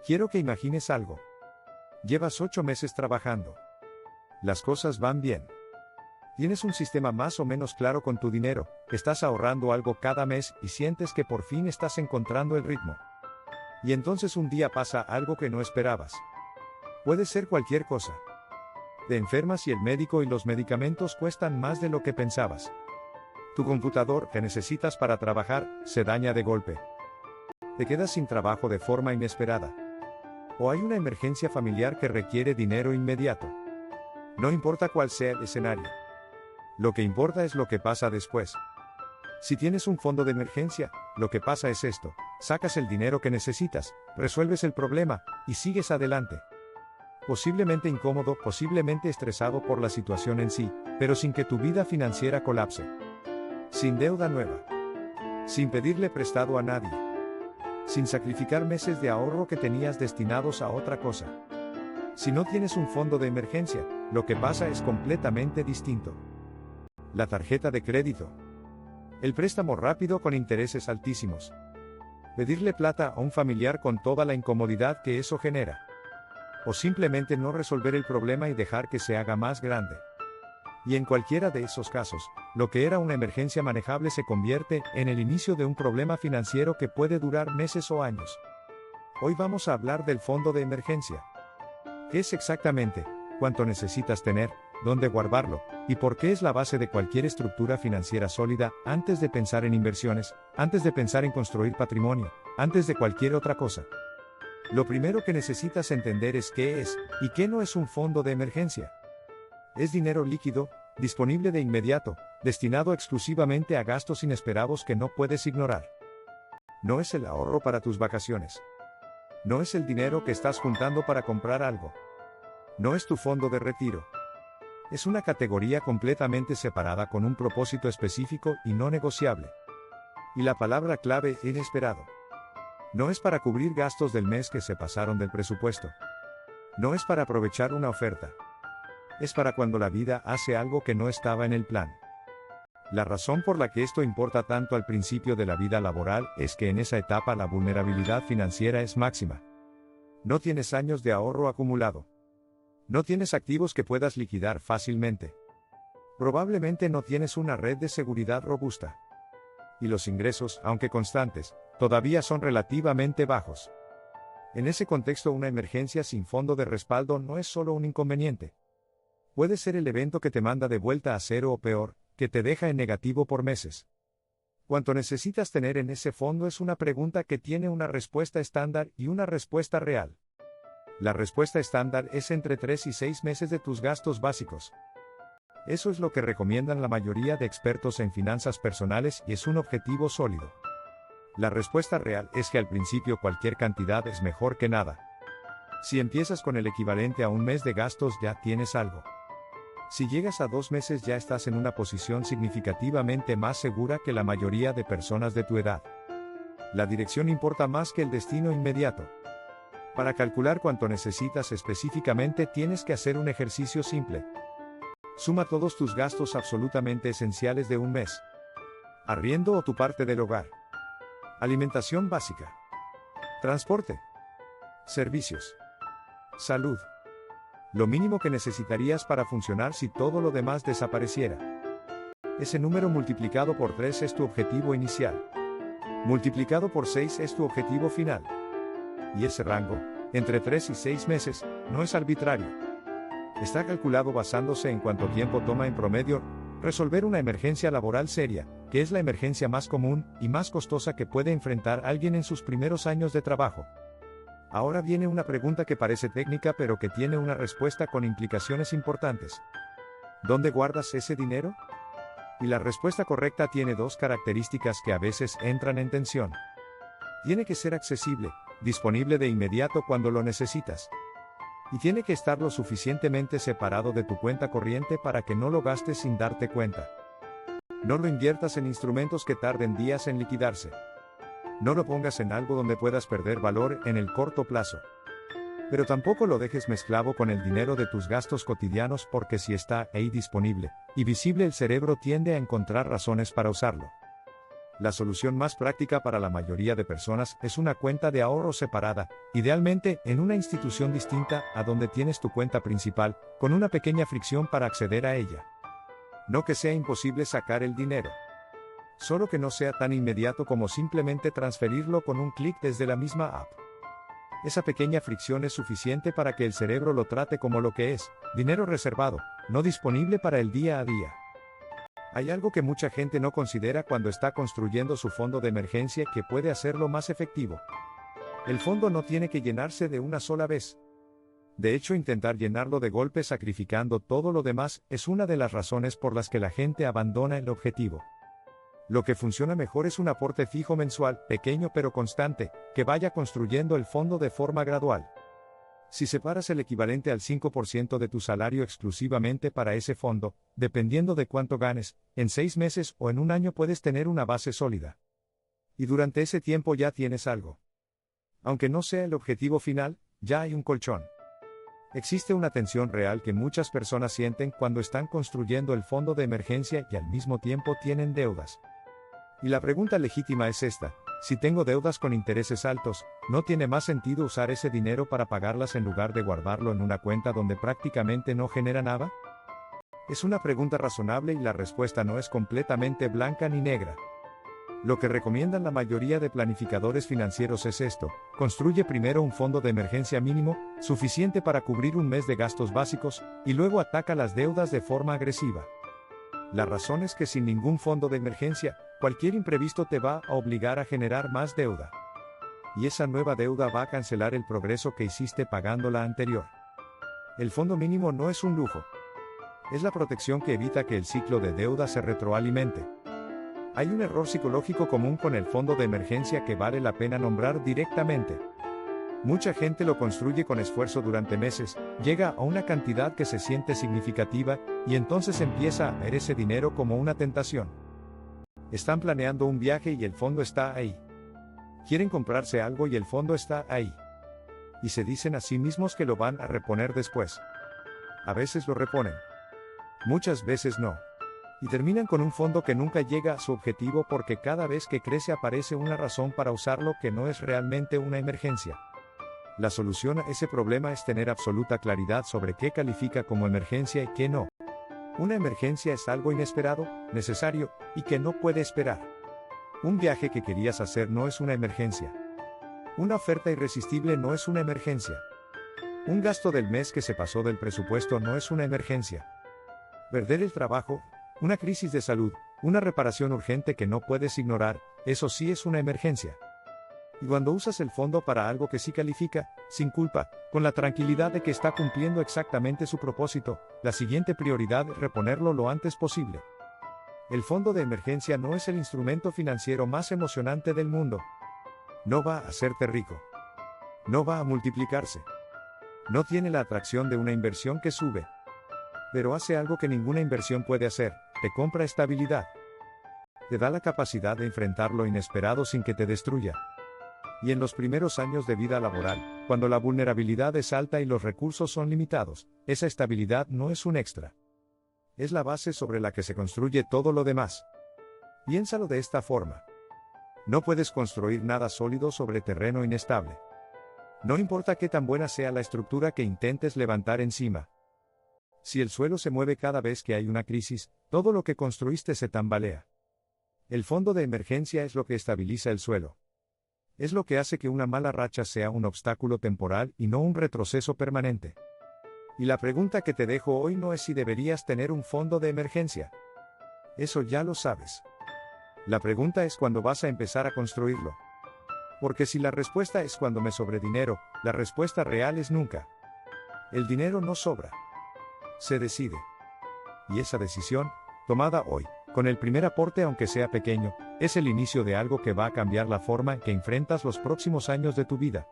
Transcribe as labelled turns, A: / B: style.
A: Quiero que imagines algo. Llevas 8 meses trabajando. Las cosas van bien. Tienes un sistema más o menos claro con tu dinero, estás ahorrando algo cada mes y sientes que por fin estás encontrando el ritmo. Y entonces un día pasa algo que no esperabas. Puede ser cualquier cosa. Te enfermas y el médico y los medicamentos cuestan más de lo que pensabas. Tu computador que necesitas para trabajar se daña de golpe. Te quedas sin trabajo de forma inesperada. O hay una emergencia familiar que requiere dinero inmediato. No importa cuál sea el escenario. Lo que importa es lo que pasa después. Si tienes un fondo de emergencia, lo que pasa es esto: sacas el dinero que necesitas, resuelves el problema, y sigues adelante. Posiblemente incómodo, posiblemente estresado por la situación en sí, pero sin que tu vida financiera colapse. Sin deuda nueva. Sin pedirle prestado a nadie. Sin sacrificar meses de ahorro que tenías destinados a otra cosa. Si no tienes un fondo de emergencia, lo que pasa es completamente distinto. La tarjeta de crédito. El préstamo rápido con intereses altísimos. Pedirle plata a un familiar con toda la incomodidad que eso genera. O simplemente no resolver el problema y dejar que se haga más grande. Y en cualquiera de esos casos, lo que era una emergencia manejable se convierte en el inicio de un problema financiero que puede durar meses o años. Hoy vamos a hablar del fondo de emergencia. ¿Qué es exactamente? ¿Cuánto necesitas tener? ¿Dónde guardarlo? ¿Y por qué es la base de cualquier estructura financiera sólida, antes de pensar en inversiones, antes de pensar en construir patrimonio, antes de cualquier otra cosa? Lo primero que necesitas entender es qué es, y qué no es un fondo de emergencia. Es dinero líquido, disponible de inmediato, destinado exclusivamente a gastos inesperados que no puedes ignorar. No es el ahorro para tus vacaciones. No es el dinero que estás juntando para comprar algo. No es tu fondo de retiro. Es una categoría completamente separada con un propósito específico y no negociable. Y la palabra clave es inesperado. No es para cubrir gastos del mes que se pasaron del presupuesto. No es para aprovechar una oferta. Es para cuando la vida hace algo que no estaba en el plan. La razón por la que esto importa tanto al principio de la vida laboral es que en esa etapa la vulnerabilidad financiera es máxima. No tienes años de ahorro acumulado. No tienes activos que puedas liquidar fácilmente. Probablemente no tienes una red de seguridad robusta. Y los ingresos, aunque constantes, todavía son relativamente bajos. En ese contexto, una emergencia sin fondo de respaldo no es solo un inconveniente. Puede ser el evento que te manda de vuelta a cero o peor, que te deja en negativo por meses. ¿Cuánto necesitas tener en ese fondo? Es una pregunta que tiene una respuesta estándar y una respuesta real. La respuesta estándar es entre 3 y 6 meses de tus gastos básicos. Eso es lo que recomiendan la mayoría de expertos en finanzas personales y es un objetivo sólido. La respuesta real es que al principio cualquier cantidad es mejor que nada. Si empiezas con el equivalente a un mes de gastos ya tienes algo. Si llegas a 2 meses ya estás en una posición significativamente más segura que la mayoría de personas de tu edad. La dirección importa más que el destino inmediato. Para calcular cuánto necesitas específicamente tienes que hacer un ejercicio simple. Suma todos tus gastos absolutamente esenciales de un mes. Arriendo o tu parte del hogar. Alimentación básica. Transporte. Servicios. Salud. Lo mínimo que necesitarías para funcionar si todo lo demás desapareciera. Ese número multiplicado por 3 es tu objetivo inicial. Multiplicado por 6 es tu objetivo final. Y ese rango, entre 3 y 6 meses, no es arbitrario. Está calculado basándose en cuánto tiempo toma en promedio resolver una emergencia laboral seria, que es la emergencia más común y más costosa que puede enfrentar alguien en sus primeros años de trabajo. Ahora viene una pregunta que parece técnica pero que tiene una respuesta con implicaciones importantes. ¿Dónde guardas ese dinero? Y la respuesta correcta tiene 2 características que a veces entran en tensión. Tiene que ser accesible, disponible de inmediato cuando lo necesitas. Y tiene que estar lo suficientemente separado de tu cuenta corriente para que no lo gastes sin darte cuenta. No lo inviertas en instrumentos que tarden días en liquidarse. No lo pongas en algo donde puedas perder valor en el corto plazo. Pero tampoco lo dejes mezclado con el dinero de tus gastos cotidianos porque si está ahí disponible y visible el cerebro tiende a encontrar razones para usarlo. La solución más práctica para la mayoría de personas es una cuenta de ahorro separada, idealmente en una institución distinta a donde tienes tu cuenta principal, con una pequeña fricción para acceder a ella. No que sea imposible sacar el dinero. Solo que no sea tan inmediato como simplemente transferirlo con un clic desde la misma app. Esa pequeña fricción es suficiente para que el cerebro lo trate como lo que es, dinero reservado, no disponible para el día a día. Hay algo que mucha gente no considera cuando está construyendo su fondo de emergencia que puede hacerlo más efectivo. El fondo no tiene que llenarse de una sola vez. De hecho, intentar llenarlo de golpe sacrificando todo lo demás es una de las razones por las que la gente abandona el objetivo. Lo que funciona mejor es un aporte fijo mensual, pequeño pero constante, que vaya construyendo el fondo de forma gradual. Si separas el equivalente al 5% de tu salario exclusivamente para ese fondo, dependiendo de cuánto ganes, en 6 meses o en un año puedes tener una base sólida. Y durante ese tiempo ya tienes algo. Aunque no sea el objetivo final, ya hay un colchón. Existe una tensión real que muchas personas sienten cuando están construyendo el fondo de emergencia y al mismo tiempo tienen deudas. Y la pregunta legítima es esta: si tengo deudas con intereses altos, ¿no tiene más sentido usar ese dinero para pagarlas en lugar de guardarlo en una cuenta donde prácticamente no genera nada? Es una pregunta razonable y la respuesta no es completamente blanca ni negra. Lo que recomiendan la mayoría de planificadores financieros es esto: construye primero un fondo de emergencia mínimo, suficiente para cubrir un mes de gastos básicos, y luego ataca las deudas de forma agresiva. La razón es que sin ningún fondo de emergencia, cualquier imprevisto te va a obligar a generar más deuda. Y esa nueva deuda va a cancelar el progreso que hiciste pagando la anterior. El fondo mínimo no es un lujo. Es la protección que evita que el ciclo de deuda se retroalimente. Hay un error psicológico común con el fondo de emergencia que vale la pena nombrar directamente. Mucha gente lo construye con esfuerzo durante meses, llega a una cantidad que se siente significativa, y entonces empieza a ver ese dinero como una tentación. Están planeando un viaje y el fondo está ahí. Quieren comprarse algo y el fondo está ahí. Y se dicen a sí mismos que lo van a reponer después. A veces lo reponen. Muchas veces no. Y terminan con un fondo que nunca llega a su objetivo porque cada vez que crece aparece una razón para usarlo que no es realmente una emergencia. La solución a ese problema es tener absoluta claridad sobre qué califica como emergencia y qué no. Una emergencia es algo inesperado, necesario, y que no puede esperar. Un viaje que querías hacer no es una emergencia. Una oferta irresistible no es una emergencia. Un gasto del mes que se pasó del presupuesto no es una emergencia. Perder el trabajo, una crisis de salud, una reparación urgente que no puedes ignorar, eso sí es una emergencia. Y cuando usas el fondo para algo que sí califica, sin culpa, con la tranquilidad de que está cumpliendo exactamente su propósito, la siguiente prioridad es reponerlo lo antes posible. El fondo de emergencia no es el instrumento financiero más emocionante del mundo. No va a hacerte rico. No va a multiplicarse. No tiene la atracción de una inversión que sube. Pero hace algo que ninguna inversión puede hacer: te compra estabilidad. Te da la capacidad de enfrentar lo inesperado sin que te destruya. Y en los primeros años de vida laboral, cuando la vulnerabilidad es alta y los recursos son limitados, esa estabilidad no es un extra. Es la base sobre la que se construye todo lo demás. Piénsalo de esta forma. No puedes construir nada sólido sobre terreno inestable. No importa qué tan buena sea la estructura que intentes levantar encima. Si el suelo se mueve cada vez que hay una crisis, todo lo que construiste se tambalea. El fondo de emergencia es lo que estabiliza el suelo. Es lo que hace que una mala racha sea un obstáculo temporal y no un retroceso permanente. Y la pregunta que te dejo hoy no es si deberías tener un fondo de emergencia. Eso ya lo sabes. La pregunta es cuándo vas a empezar a construirlo. Porque si la respuesta es cuando me sobre dinero, la respuesta real es nunca. El dinero no sobra. Se decide. Y esa decisión, tomada hoy, con el primer aporte aunque sea pequeño, es el inicio de algo que va a cambiar la forma en que enfrentas los próximos años de tu vida.